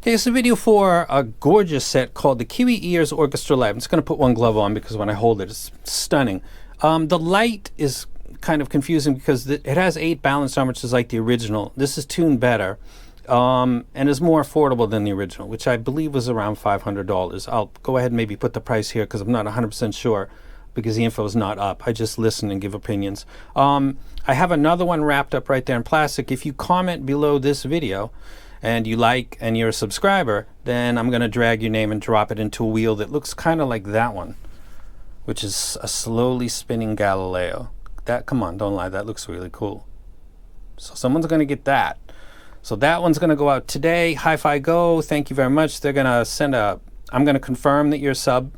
Here's a video for a gorgeous set called the Kiwi Ears Orchestra Lite. I'm just going to put one glove on because when I hold it, it's stunning. The Lite is kind of confusing because it has 8 balanced armatures like the original. This is tuned better and is more affordable than the original, which I believe was around $500. I'll go ahead and maybe put the price here because I'm not 100% sure because the info is not up. I just listen and give opinions. I have another one wrapped up right there in plastic. If you comment below this video and you like and you're a subscriber, then I'm going to drag your name and drop it into a wheel that looks kind of like that one, which is a slowly spinning Galileo. That, come on, don't lie, that looks really cool. So someone's going to get that. So that one's going to go out today. Hi-Fi Go, thank you very much. They're going to send I'm going to confirm that you're a sub,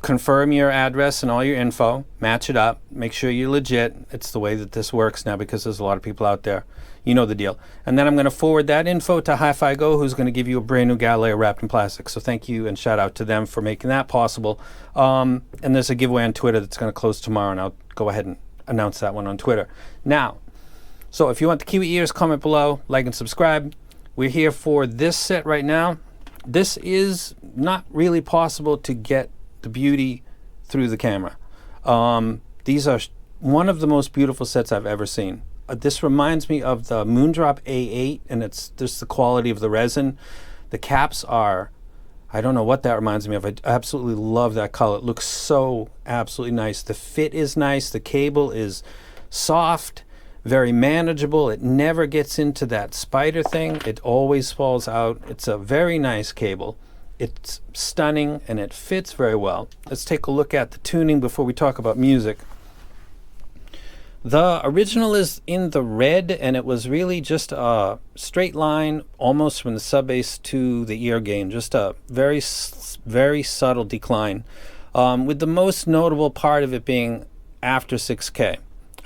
confirm your address and all your info, match it up, make sure you're legit. It's the way that this works now because there's a lot of people out there. You know the deal. And then I'm going to forward that info to Hi-Fi Go, who's going to give you a brand new Galileo wrapped in plastic. So thank you and shout out to them for making that possible. And there's a giveaway on Twitter that's going to close tomorrow, and I'll go ahead and announce that one on Twitter. Now, so if you want the Kiwi Ears, comment below, like and subscribe. We're here for this set right now. This is not really possible to get the beauty through the camera. These are one of the most beautiful sets I've ever seen. This reminds me of the Moondrop A8, and it's just the quality of the resin. The caps are, I don't know what that reminds me of. I absolutely love that color. It looks so absolutely nice. The fit is nice. The cable is soft, very manageable. It never gets into that spider thing. It always falls out. It's a very nice cable. It's stunning, and it fits very well. Let's take a look at the tuning before we talk about music. The original is in the red, and it was really just a straight line almost from the sub bass to the ear gain, just a very, very subtle decline, with the most notable part of it being after 6K.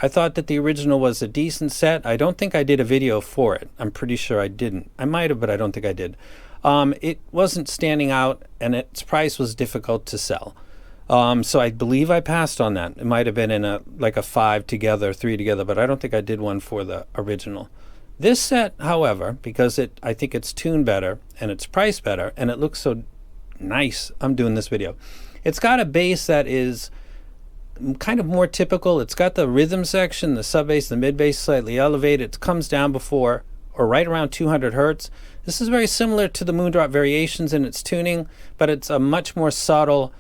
I thought that the original was a decent set. I don't think I did a video for it. I'm pretty sure I didn't. I might have, but I don't think I did. It wasn't standing out, and its price was difficult to sell. So I believe I passed on that. It might have been in like a 5 together, 3 together, but I don't think I did one for the original. This set, however, because I think it's tuned better and it's priced better and it looks so nice, I'm doing this video. It's got a bass that is kind of more typical. It's got the rhythm section, the sub bass, the mid bass slightly elevated. It comes down before or right around 200 hertz. This is very similar to the Moondrop Variations in its tuning, but it's a much more subtle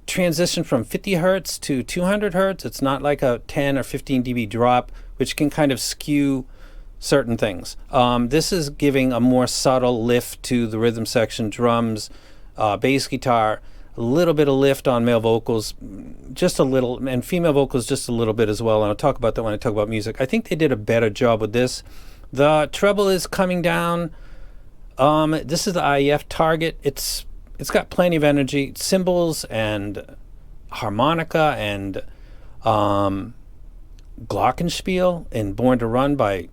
transition from 50 hertz to 200 hertz. It's not like a 10 or 15 dB drop, which can kind of skew certain things. This is giving a more subtle lift to the rhythm section, drums, bass guitar, a little bit of lift on male vocals, just a little, and female vocals just a little bit as well, and I'll talk about that when I talk about music. I think they did a better job with this. The treble is coming down. This is the IEF target. It's got plenty of energy, cymbals and harmonica and glockenspiel in Born to Run by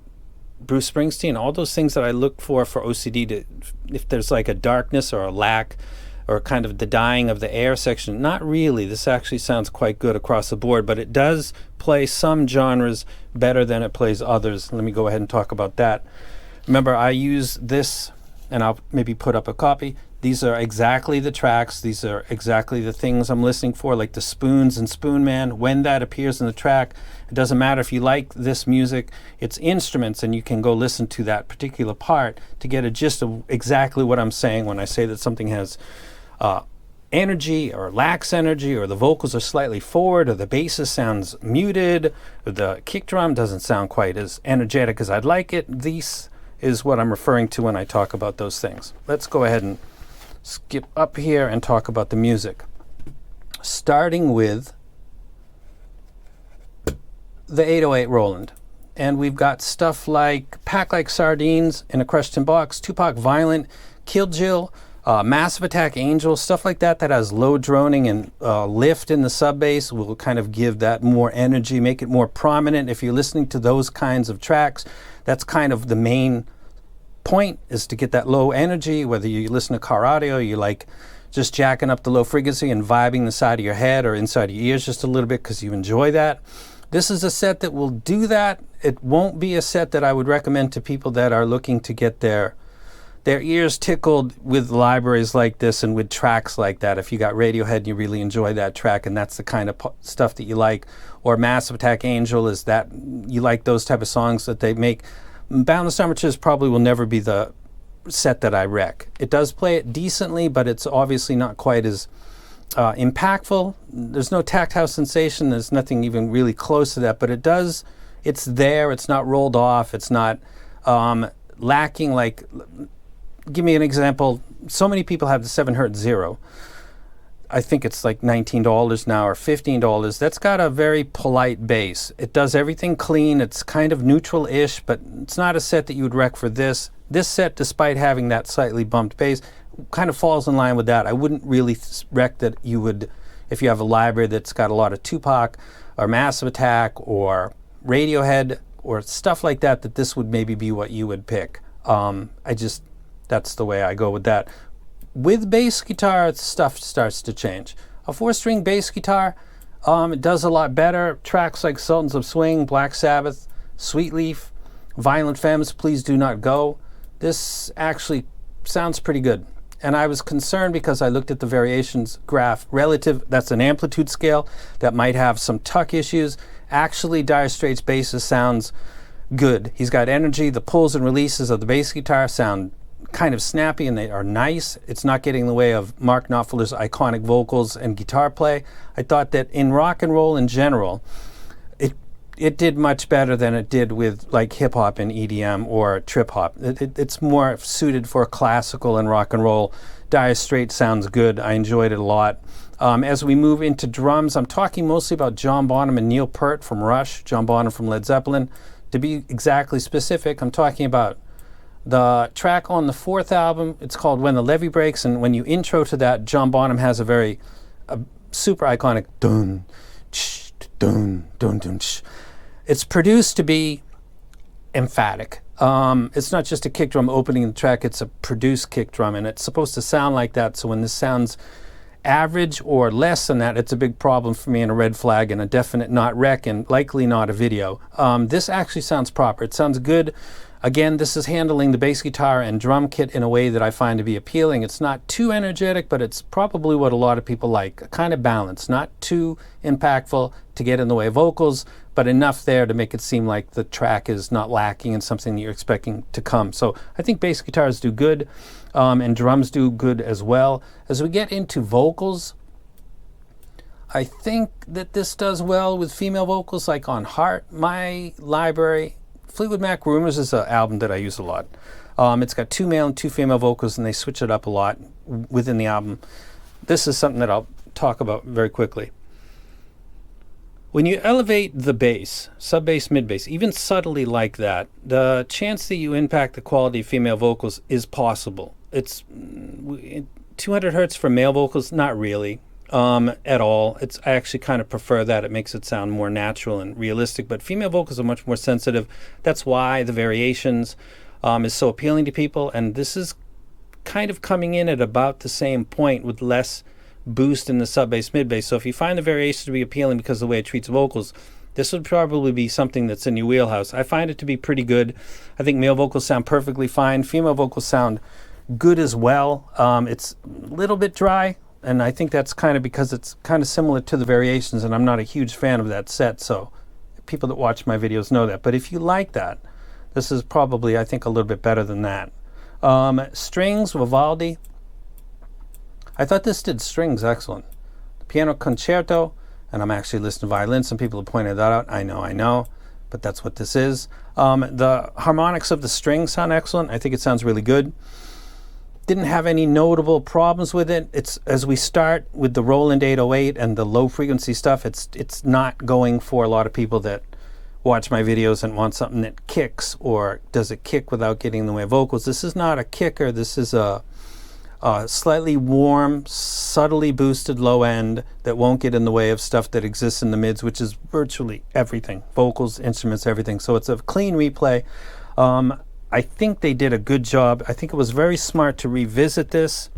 Bruce Springsteen, all those things that I look for OCD, if there's like a darkness or a lack or kind of the dying of the air section. Not really. This actually sounds quite good across the board, but it does play some genres better than it plays others. Let me go ahead and talk about that. Remember, I use this, and I'll maybe put up a copy. These are exactly the tracks. These are exactly the things I'm listening for, like the spoons and Spoon Man. When that appears in the track, it doesn't matter if you like this music, it's instruments, and you can go listen to that particular part to get a gist of exactly what I'm saying when I say that something has energy or lacks energy, or the vocals are slightly forward, or the bass sounds muted, or the kick drum doesn't sound quite as energetic as I'd like it. This is what I'm referring to when I talk about those things. Let's go ahead and skip up here and talk about the music, starting with the 808 Roland. And we've got stuff like Pack Like Sardines in a Crushed Tin Box, Tupac Violent, Kill Jill, Massive Attack Angel, stuff like that has low droning and lift in the sub bass will kind of give that more energy, make it more prominent. If you're listening to those kinds of tracks, that's kind of the main point, is to get that low energy. Whether you listen to car audio, you like just jacking up the low frequency and vibing the side of your head or inside of your ears just a little bit because you enjoy that. This is a set that will do that. It won't be a set that I would recommend to people that are looking to get their their ears tickled with libraries like this and with tracks like that. If you got Radiohead and you really enjoy that track and that's the kind of stuff that you like, or Massive Attack Angel, is that you like those type of songs that they make, Boundless Armatures probably will never be the set that I rec. It does play it decently, but it's obviously not quite as impactful. There's no tactile sensation. There's nothing even really close to that, but it's there. It's not rolled off. It's not lacking. Like, give me an example. So many people have the 7Hz Zero. I think it's like $19 now or $15. That's got a very polite bass. It does everything clean. It's kind of neutral-ish, but it's not a set that you would rec for this. This set, despite having that slightly bumped bass, kind of falls in line with that. I wouldn't really rec that you would, if you have a library that's got a lot of Tupac or Massive Attack or Radiohead or stuff like that, that this would maybe be what you would pick. That's the way I go with that. With bass guitar, stuff starts to change. A 4-string bass guitar, it does a lot better. Tracks like Sultans of Swing, Black Sabbath, Sweet Leaf, Violent Femmes, Please Do Not Go. This actually sounds pretty good. And I was concerned because I looked at the variations graph relative. That's an amplitude scale that might have some tuck issues. Actually, Dire Straits' basses sounds good. He's got energy. The pulls and releases of the bass guitar sound kind of snappy and they are nice. It's not getting in the way of Mark Knopfler's iconic vocals and guitar play. I thought that in rock and roll in general, it did much better than it did with like hip hop and EDM or trip hop. It's more suited for classical and rock and roll. Dire Straits sounds good. I enjoyed it a lot. As we move into drums, I'm talking mostly about John Bonham and Neil Peart from Rush, John Bonham from Led Zeppelin. To be exactly specific, I'm talking about the track on the 4th album. It's called When the Levee Breaks, and when you intro to that, John Bonham has a very super iconic dun, ch, dun, dun, dun, ch. It's produced to be emphatic. It's not just a kick drum opening the track, it's a produced kick drum, and it's supposed to sound like that. So when this sounds average or less than that, it's a big problem for me and a red flag and a definite not rec and likely not a video. This actually sounds proper. It sounds good. Again, this is handling the bass guitar and drum kit in a way that I find to be appealing. It's not too energetic, but it's probably what a lot of people like. Kind of balanced, not too impactful to get in the way of vocals, but enough there to make it seem like the track is not lacking in something that you're expecting to come. So I think bass guitars do good, and drums do good as well. As we get into vocals, I think that this does well with female vocals, like on Heart. My library, Fleetwood Mac Rumors is an album that I use a lot. It's got 2 male and 2 female vocals, and they switch it up a lot within the album. This is something that I'll talk about very quickly. When you elevate the bass, sub-bass, mid-bass, even subtly like that, the chance that you impact the quality of female vocals is possible. It's 200 hertz for male vocals, not really. At all. I actually kind of prefer that. It makes it sound more natural and realistic, but female vocals are much more sensitive. That's why the variations is so appealing to people, and this is kind of coming in at about the same point with less boost in the sub-bass, mid-bass. So if you find the variation to be appealing because of the way it treats vocals, this would probably be something that's in your wheelhouse. I find it to be pretty good. I think male vocals sound perfectly fine. Female vocals sound good as well. It's a little bit dry, and I think that's kind of because it's kind of similar to the variations, and I'm not a huge fan of that set, so people that watch my videos know that. But if you like that, this is probably, I think, a little bit better than that. Strings, Vivaldi. I thought this did strings excellent. The piano concerto, and I'm actually listening to violin. Some people have pointed that out. I know, but that's what this is. The harmonics of the strings sound excellent. I think it sounds really good. Didn't have any notable problems with it. It's, as we start with the Roland 808 and the low frequency stuff, it's not going for a lot of people that watch my videos and want something that kicks, or does it kick without getting in the way of vocals. This is not a kicker. This is a slightly warm, subtly boosted low end that won't get in the way of stuff that exists in the mids, which is virtually everything. Vocals, instruments, everything. So it's a clean replay. I think they did a good job. I think it was very smart to revisit this,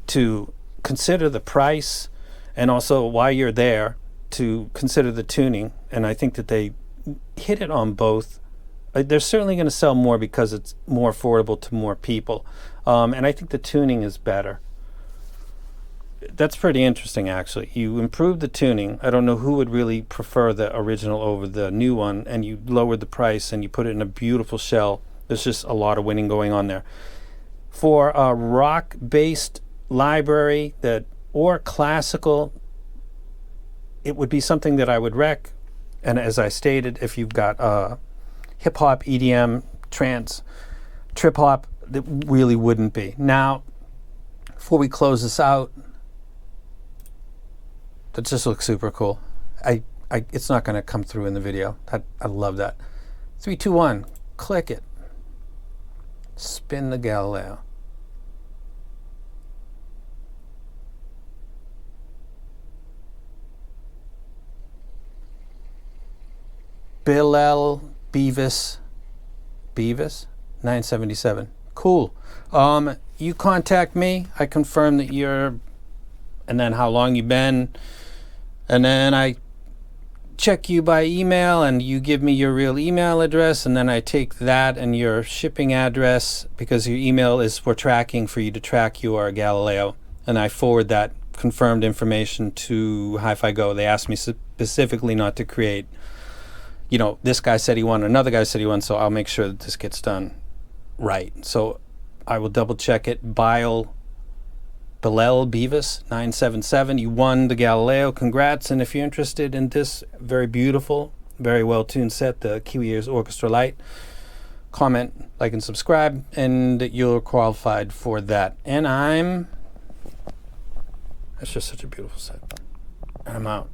to consider the price, and also while you're there, to consider the tuning. And I think that they hit it on both they're certainly going to sell more because it's more affordable to more people. And I think the tuning is better. That's pretty interesting, actually. You improved the tuning. I don't know who would really prefer the original over the new one, and you lowered the price and you put it in a beautiful shell. There's just a lot of winning going on there. For a rock-based library or classical, it would be something that I would rec. And as I stated, if you've got hip-hop, EDM, trance, trip-hop, it really wouldn't be. Now, before we close this out, that just looks super cool. It's not going to come through in the video. I love that. 3, 2, 1. Click it. Spin the Galileo. Beavis 977. Cool. You contact me. I confirm that you're, and then how long you've been, and then I check you by email, and you give me your real email address, and then I take that and your shipping address, because your email is for tracking, for you to track your Galileo, and I forward that confirmed information to Hi-Fi Go. They asked me specifically not to create, you know, this guy said he won, another guy said he won, so I'll make sure that this gets done right. So I will double check it. Beavis 977, you won the Galileo. Congrats. And if you're interested in this very beautiful, very well tuned set, the Kiwi Ears Orchestra Lite, comment, like, and subscribe, and you're qualified for that. And that's just such a beautiful set. I'm out.